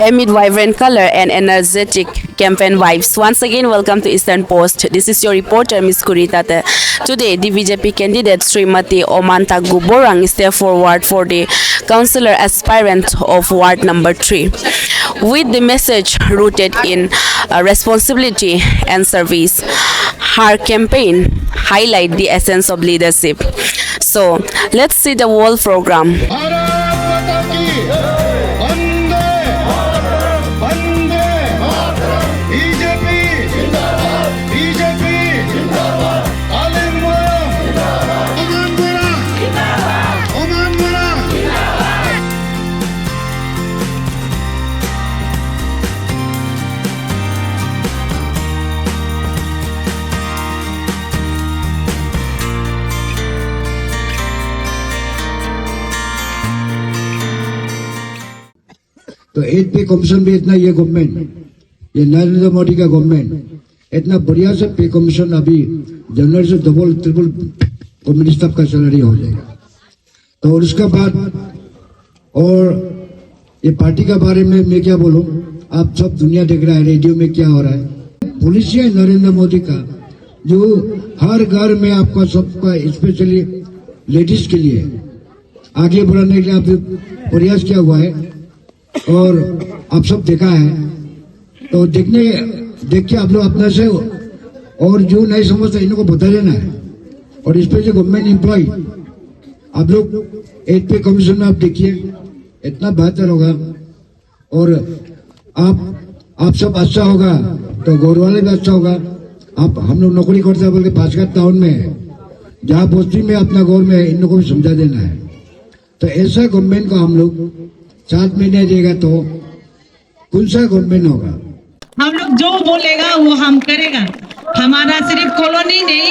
Amid vibrant color and energetic campaign vibes, once again welcome to Eastern Post. This is your reporter Ms. Kuritate. Today, the BJP candidate Srimati Omanta Guborang is there forward for the councillor aspirant of Ward number 3. With the message rooted in responsibility and service, her campaign highlight the essence of leadership. So, let's see the whole program. तो 8 पे commission भी इतना ये government, ये नरेंद्र मोदी का government इतना बढ़िया से पे कमीशन अभी जनवरी से डबल ट्रिपल कम्युनिस्ट स्टाफ का सैलरी हो जाएगा। तो और उसके बाद और ये पार्टी के बारे में मैं क्या बोलूं, आप सब दुनिया देख रहा है रेडियो में क्या हो रहा है। पॉलिसी है नरेंद्र मोदी का जो हर घर में आपका सबका स्पेशली लेडीज के लिए आगे बढ़ाने के लिए आप प्रयास किया हुआ है और आप सब देखा है। तो देख के आप लोग अपना से और जो नहीं समझते इन को बता देना है। और स्पेशली गवर्नमेंट एम्प्लॉय आप लोग 8 पे कमीशन में आप देखिए इतना बेहतर होगा और आप सब अच्छा होगा तो गौर वाले भी अच्छा होगा। आप हम लोग नौकरी करते हैं बोल के पासगढ़ टाउन में जहाँ बस्ती में अपना गौर में इन लोगों को भी समझा देना है। तो ऐसा गवर्नमेंट को हम लोग साथ में नहीं देगा तो कौन सा गवर्नमेंट होगा। हम लोग जो बोलेगा वो हम करेगा। हमारा सिर्फ कॉलोनी नहीं,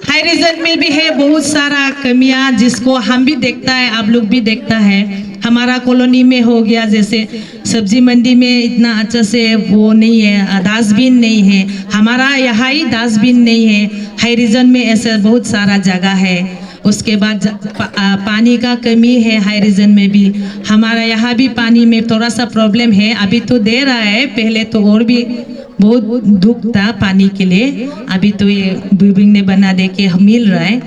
हाई रीजन में भी है बहुत सारा कमियां जिसको हम भी देखता है, आप लोग भी देखता है। हमारा कॉलोनी में हो गया जैसे सब्जी मंडी में इतना अच्छा से वो नहीं है, डस्टबिन नहीं है। हमारा यहाँ ही डस्टबिन नहीं है। हाई रीजन में ऐसा बहुत सारा जगह है। उसके बाद पानी का कमी है हाई रीजन में भी। हमारा यहाँ भी पानी में थोड़ा सा प्रॉब्लम है, अभी तो दे रहा है, पहले तो और भी बहुत दुख था पानी के लिए। अभी तो ये बिल्डिंग ने बना दे के मिल रहा है।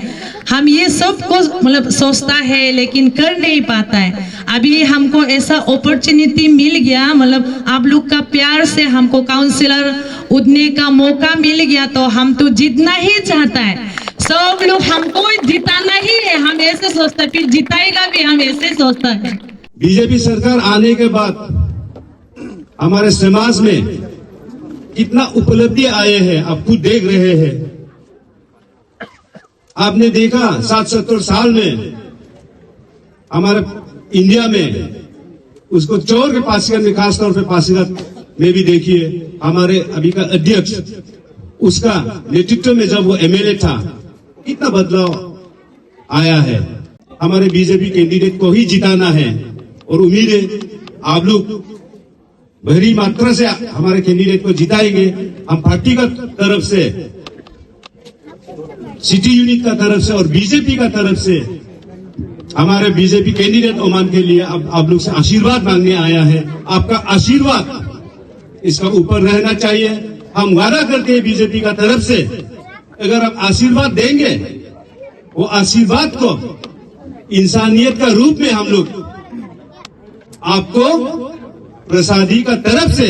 हम ये सब को मतलब सोचता है लेकिन कर नहीं पाता है। अभी हमको ऐसा अपॉर्चुनिटी मिल गया, मतलब आप लोग का प्यार से हमको काउंसिलर उठने का मौका मिल गया तो हम तो जीतना ही चाहता है। सब लोग हमको जिताना ही है, हम ऐसे सोचते हैं, फिर जिताएगा भी हम ऐसे सोचता है। बीजेपी सरकार आने के बाद हमारे समाज में कितना उपलब्धि आए हैं आप खुद देख रहे हैं। आपने देखा 60-70 साल में हमारे इंडिया में उसको चोर के पासीघाट में, खासतौर पे पासीघाट में भी देखिए हमारे अभी का अध्यक्ष उसका नेतृत्व में जब वो एमएलए था कितना बदलाव आया है। हमारे बीजेपी कैंडिडेट को ही जिताना है और उम्मीद है आप लोग भारी मात्रा से हमारे कैंडिडेट को जिताएंगे। हम पार्टी का तरफ से, सिटी यूनिट का तरफ से और बीजेपी का तरफ से हमारे बीजेपी कैंडिडेट ओमान के लिए अब आप लोग से आशीर्वाद मांगने आया है। आपका आशीर्वाद इसका ऊपर रहना चाहिए। हम वादा करते हैं बीजेपी का तरफ से अगर आप आशीर्वाद देंगे वो आशीर्वाद को इंसानियत का रूप में हम लोग आपको प्रसादी का तरफ से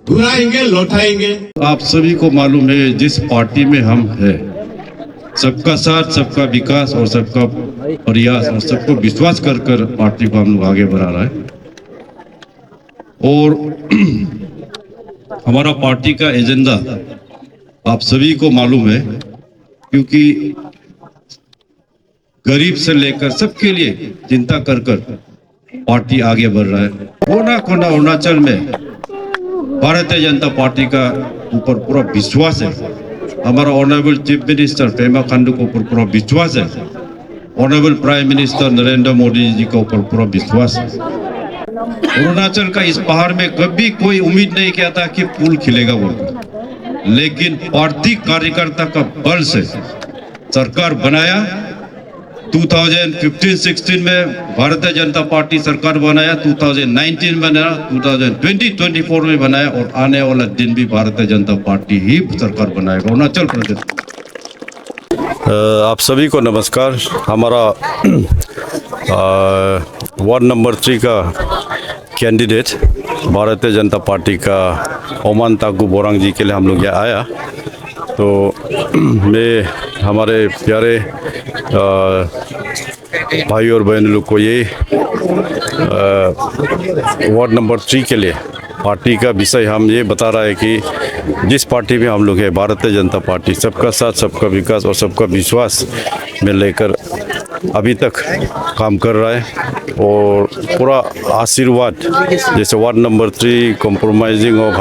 घुराएंगे, लौटाएंगे। आप सभी को मालूम है जिस पार्टी में हम हैं, सबका साथ, सबका विकास और सबका प्रयास और सबको विश्वास कर कर पार्टी को हम लोग आगे बढ़ा रहा है। और हमारा पार्टी का एजेंडा आप सभी को मालूम है, क्योंकि गरीब से लेकर सबके लिए चिंता कर कर पार्टी आगे बढ़ रहा है। कोना कोना अरुणाचल में भारतीय जनता पार्टी का ऊपर पूरा विश्वास है। हमारा honourable chief minister Pema Khandu के ऊपर पूरा विश्वास है। Honourable prime minister Narendra Modi ji के ऊपर पूरा विश्वास है। अरुणाचल का इस पहाड़ में कभी कोई उम्मीद नहीं किया था कि फूल खिलेगा बोलकर, लेकिन पार्टी कार्यकर्ता का बल से सरकार बनाया। 2015-16 में भारतीय जनता पार्टी सरकार बनाया, 2019 में बनाया, 2020-24 में बनाया और आने वाला दिन भी भारतीय जनता पार्टी ही सरकार बनाएगा अरुणाचल प्रदेश। आप सभी को नमस्कार। हमारा वार्ड नंबर 3 का कैंडिडेट भारतीय जनता पार्टी का ओमान ताकू बोरांग जी के लिए हम लोग यहाँ आया। तो मैं हमारे प्यारे भाई और बहन लोग को ये वार्ड नंबर 3 के लिए पार्टी का विषय हम ये बता रहा है कि जिस पार्टी में हम लोग हैं, भारतीय जनता पार्टी, सबका साथ सबका विकास और सबका विश्वास में लेकर अभी तक काम कर रहा है और पूरा आशीर्वाद, जैसे ward number 3 compromising of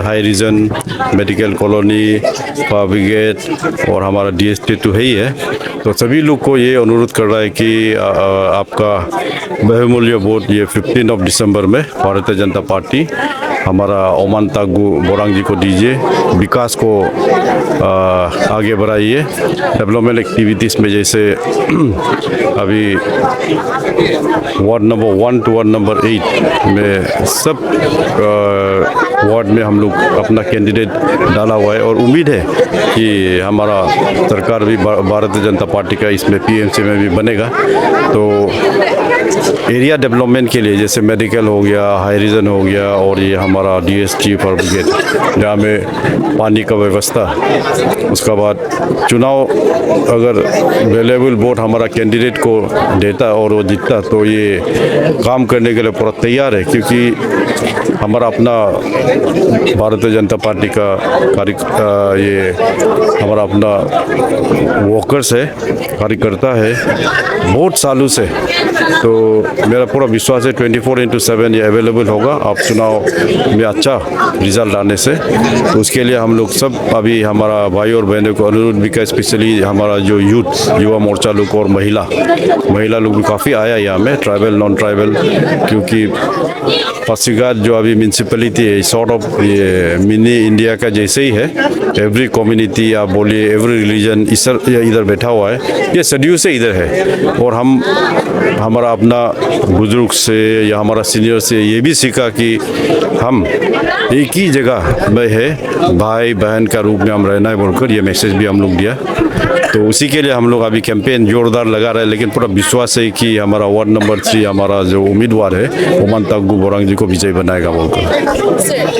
high region, medical colony, fire brigade और हमारा DST तो है ही है। तो सभी लोग को ये अनुरोध कर रहा है कि आपका बहुमूल्य वोट ये 15 दिसंबर में भारतीय जनता पार्टी हमारा ओमान ताकू बोरांग जी को दीजिए। विकास को आगे बढ़ाइए। डेवलपमेंट एक्टिविटीज़ में जैसे अभी ward number 1 to ward number 8 में सब वार्ड में हम लोग अपना कैंडिडेट डाला हुआ है और उम्मीद है कि हमारा सरकार भी भारतीय जनता पार्टी का इसमें PMC में भी बनेगा। तो एरिया डेवलपमेंट के लिए जैसे मेडिकल हो गया, हाई रीजन हो गया और ये हमारा DST फायर ब्रिगेड जहाँ में पानी का व्यवस्था, उसका बाद चुनाव अगर अवेलेबल वोट हमारा कैंडिडेट को देता और वो जीतता तो ये काम करने के लिए पूरा तैयार है, क्योंकि हमारा अपना भारतीय जनता पार्टी का ये हमारा अपना वर्कर्स है, कार्यकर्ता है बहुत सालों से। तो मेरा पूरा विश्वास है 24/7 ये अवेलेबल होगा आप चुनाव में अच्छा रिजल्ट आने से। तो उसके लिए हम लोग सब अभी हमारा भाई और बहनों को अनुरोध भी का, स्पेशली हमारा जो यूथ युवा मोर्चा लोग और महिला लोग भी काफ़ी आया यहाँ में, ट्राइबल नॉन ट्राइबल, क्योंकि पासीघाट जो अभी म्यूनसिपैलिटी है सॉर्ट ऑफ ये मिनी इंडिया का जैसे ही है। एवरी कम्युनिटी आप बोलिए, एवरी रिलीजन इधर बैठा हुआ है, ये सदियों से इधर है। और हम हमारा अपना बुजुर्ग से या हमारा सीनियर से ये भी सीखा कि हम एक ही जगह में है, भाई बहन का रूप में हम रहना है बोलकर ये मैसेज भी हम लोग दिया। तो उसी के लिए हम लोग अभी कैंपेन जोरदार लगा रहे हैं, लेकिन पूरा विश्वास है कि हमारा वार्ड नंबर 3 हमारा जो उम्मीदवार है ओमान ताकू बोरांग जी को विजय बनाएगा बोलकर।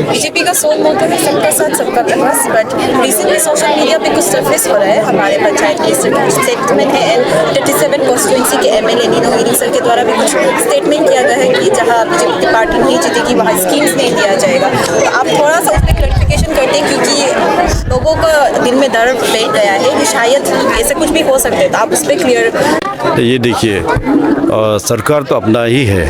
बीजेपी का सोल मोटो है सबका साथ सबका विकास, बट रिसेंटली सोशल मीडिया पे कुछ सरफेस हो रहा है। हमारे पंचायत के स्टेटमेंट है एंड 37 कॉन्स्टिट्यूंसी के MLA नीनो हीरिंग सर के द्वारा भी कुछ स्टेटमेंट किया गया है कि जहाँ बीजेपी की पार्टी नहीं जीतेगी वहाँ स्कीम्स नहीं दिया जाएगा। तो आप थोड़ा सा उस पर क्लैरिफिकेशन करते हैं, क्योंकि लोगों का दिल में डर बैठ गया है कि शायद ऐसा कुछ भी हो सकता है। तो आप उस पर क्लियर। ये देखिए, सरकार तो अपना ही है,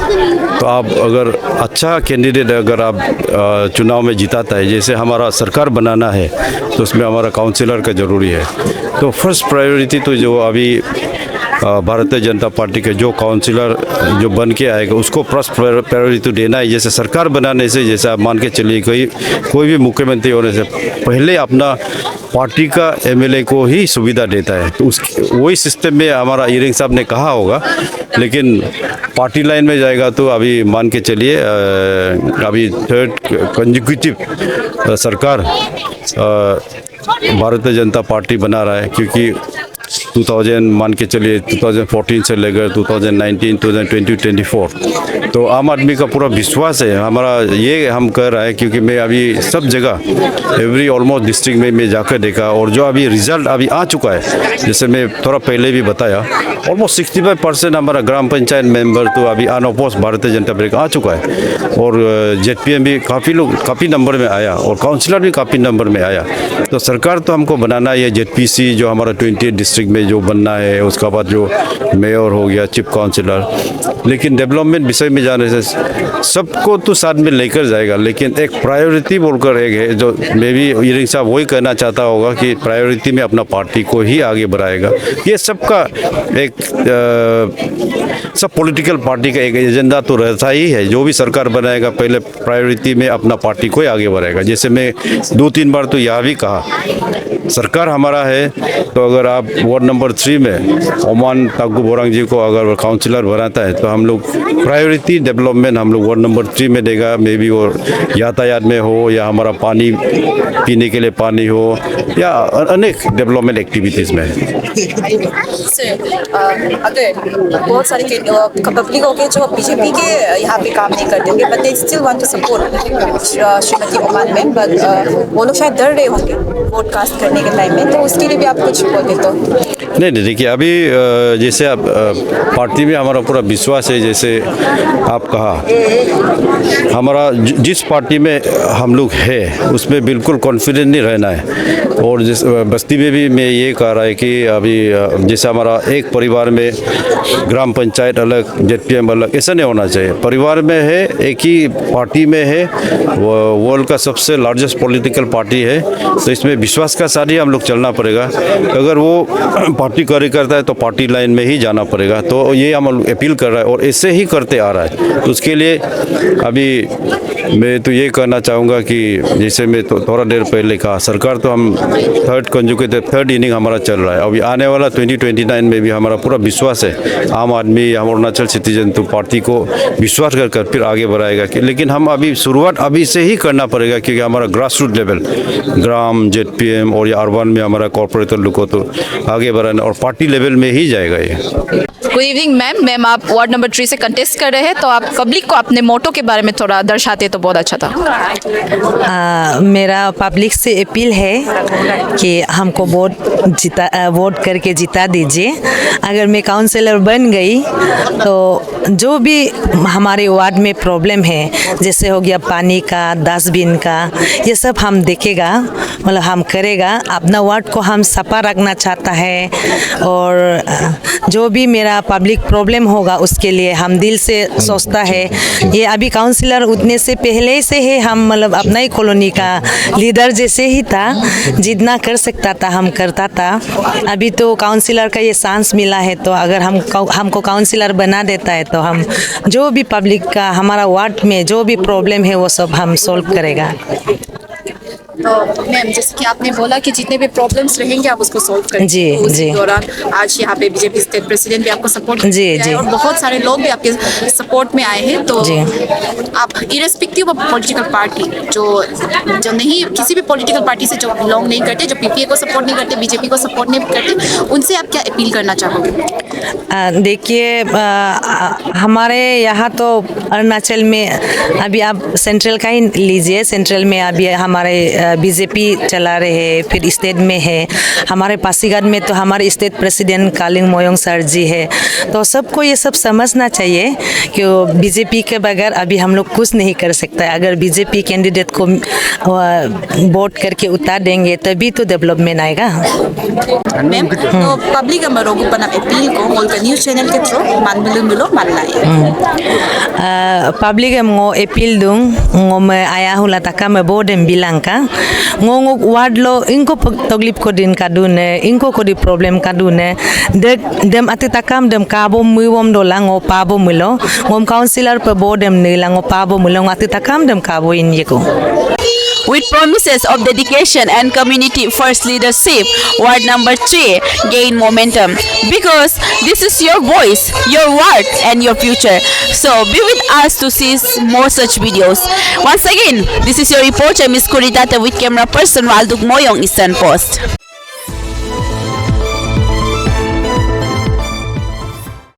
तो आप अगर अच्छा कैंडिडेट अगर आप चुनाव में जिताता है, जैसे हमारा सरकार बनाना है तो उसमें हमारा काउंसिलर का ज़रूरी है। तो फर्स्ट प्रायोरिटी तो जो अभी भारतीय जनता पार्टी के जो काउंसिलर जो बन के आएगा उसको फर्स्ट प्रायोरिटी देना है। जैसे सरकार बनाने से, जैसे आप मान के चलिए कोई भी मुख्यमंत्री होने से पहले अपना पार्टी का MLA को ही सुविधा देता है। तो वही सिस्टम में हमारा हीरिंग साहब ने कहा होगा, लेकिन पार्टी लाइन में जाएगा तो अभी मान के चलिए अभी 3rd कंसेक्यूटिव सरकार भारतीय जनता पार्टी बना रहा है, क्योंकि 2000 मान के चलिए 2014 से लेकर 2019, 2020, 24 तो आम आदमी का पूरा विश्वास है हमारा, ये हम कर रहा है। क्योंकि मैं अभी सब जगह एवरी ऑलमोस्ट डिस्ट्रिक्ट में मैं जाकर देखा और जो अभी रिजल्ट अभी आ चुका है, जैसे मैं थोड़ा पहले भी बताया, ऑलमोस्ट 65% हमारा ग्राम पंचायत मेंबर तो अभी अनअपोज भारतीय जनता पार्टी का आ चुका है और ZPM भी काफ़ी नंबर में आया और काउंसिलर भी काफ़ी नंबर में आया। तो सरकार तो हमको बनाना है, ZPC जो हमारा 28 डिस्ट्रिक्ट में में जो बनना है, उसका बाद जो मेयर हो गया, चीफ काउंसिलर। लेकिन डेवलपमेंट विषय में जाने से सबको तो साथ में लेकर जाएगा, लेकिन एक प्रायोरिटी बोलकर एक है जो मे बी ईरिंग साहब वही कहना चाहता होगा कि प्रायोरिटी में अपना पार्टी को ही आगे बढ़ाएगा। ये सबका एक सब पॉलिटिकल पार्टी का एक एजेंडा तो रहता ही है। जो भी सरकार बनाएगा पहले प्रायोरिटी में अपना पार्टी को ही आगे बढ़ाएगा। जैसे मैं 2-3 बार तो यह भी कहा, सरकार हमारा है तो अगर आप वार्ड नंबर 3 में ओमान ताकू बोरांग जी को अगर काउंसिलर बनाता है तो हम लोग प्रायोरिटी डेवलपमेंट हम लोग वार्ड नंबर 3 में देगा। मे बी वो यातायात में हो या हमारा पानी पीने के लिए पानी हो या अनेक डेवलपमेंट एक्टिविटीज़ में। अगर बहुत सारे पब्लिक हो गए जो बीजेपी के यहाँ पे काम नहीं करते होंगे, but they still want to support Shrimati Oman ma'am, but वो लोग शायद डर रहे होंगे वोट कास्ट करने के टाइम में, तो उसके लिए भी आप कुछ बोल तो। नहीं देखिए, अभी जैसे आप पार्टी में हमारा पूरा विश्वास है। जैसे आप कहा, हमारा जिस पार्टी में हम लोग है उसमें बिल्कुल कॉन्फिडेंट नहीं रहना है। और जिस बस्ती में भी मैं ये कह रहा है कि अभी जैसे हमारा एक परिवार में ग्राम पंचायत अलग, जेडपीएम अलग, ऐसा नहीं होना चाहिए। परिवार में है, एक ही पार्टी में है, वर्ल्ड का सबसे लार्जेस्ट पॉलिटिकल पार्टी है, तो इसमें विश्वास का साथ ही हम लोग चलना पड़ेगा। अगर वो पार्टी कार्य करता है तो पार्टी लाइन में ही जाना पड़ेगा। तो ये हम अपील कर रहा है और ऐसे ही करते आ रहा है। तो उसके लिए अभी मैं तो ये कहना चाहूँगा कि जैसे मैं तो थोड़ा देर पहले कहा, सरकार तो हम थर्ड इनिंग हमारा चल रहा है। अभी आने वाला 2029 में भी हमारा पूरा विश्वास है, आम आदमी या अरुणाचल सिटीजन तो पार्टी को विश्वास कर फिर आगे बढ़ाएगा। लेकिन हम अभी शुरुआत अभी से ही करना पड़ेगा, क्योंकि हमारा ग्रास रूट लेवल ग्राम, जेडपीएम और या अर्बन में हमारा कॉर्पोरेटर लोग को तो आगे बढ़ाना और पार्टी लेवल में ही जाएगा ये। गुड इवनिंग मैम, आप वार्ड नंबर 3 से कंटेस्ट कर रहे हैं, तो आप पब्लिक को अपने मोटो के बारे में थोड़ा दर्शाते तो बहुत अच्छा था। मेरा पब्लिक से अपील है कि हमको वोट करके जिता दीजिए। अगर मैं काउंसलर बन गई तो जो भी हमारे वार्ड में प्रॉब्लम है, जैसे हो गया पानी का, डस्टबिन का, ये सब हम देखेगा, मतलब हम करेगा। अपना वार्ड को हम सफा रखना चाहता है और जो भी मेरा पब्लिक प्रॉब्लम होगा उसके लिए हम दिल से सोचता है। ये अभी काउंसिलर उतने से पहले से है, हम मतलब अपना ही कॉलोनी का लीडर जैसे ही था, जितना कर सकता था हम करता था। अभी तो काउंसिलर का ये चांस मिला है, तो अगर हमको काउंसिलर बना देता है तो हम जो भी पब्लिक का हमारा वार्ड में जो भी प्रॉब्लम है वो सब हम सॉल्व करेगा। तो मैम, जैसे कि आपने बोला कि जितने भी प्रॉब्लम्स रहेंगे आप उसको सॉल्व करेंगे। जी जी। दौरान आज यहाँ पे बीजेपी स्टेट प्रेसिडेंट भी आपको सपोर्ट जी जी और बहुत सारे लोग भी आपके सपोर्ट में आए हैं। तो आप इरेस्पेक्टिव ऑफ पॉलिटिकल पार्टी जो नहीं, किसी भी पॉलिटिकल पार्टी से जो बिलोंग नहीं करते, जो पीपीए को सपोर्ट नहीं करते, बीजेपी को सपोर्ट नहीं करते, उनसे आप क्या अपील करना चाहोगे? देखिए, हमारे यहाँ तो अरुणाचल में अभी आप सेंट्रल का ही लीजिए। सेंट्रल में अभी हमारे बीजेपी चला रहे हैं, फिर स्टेट में है हमारे पासीघाट में तो हमारे state president Kaling Moyong sir ji है। तो सबको ये सब समझना चाहिए कि बीजेपी के बगैर अभी हम लोग कुछ नहीं कर सकता है। अगर बीजेपी कैंडिडेट को वोट करके उतार देंगे तभी तो डेवलपमेंट आएगा। मैम, तो पब्लिक मरोगु पना अपील को मोलका न्यूज़ चैनल के थ्रू मानबिलो मानना है। पब्लिक मो appeal दूंग ngो me ayah hula taka me bodem bilang ka ngongok wadlo inko toglip ko din kadune inko ko di problem kadune dem ati takam dem kabo muwom do lango pabo mulo ngom councilor pe bodem ni lango pabo mulo ati takam dem kabo in yeko. With promises of dedication and community first leadership, Ward number 3 gain momentum because this is your voice, your ward and your future. So be with us to see more such videos. Once again, this is your reporter Miss Kuritata with camera person Walduk Moyong, Eastern Post.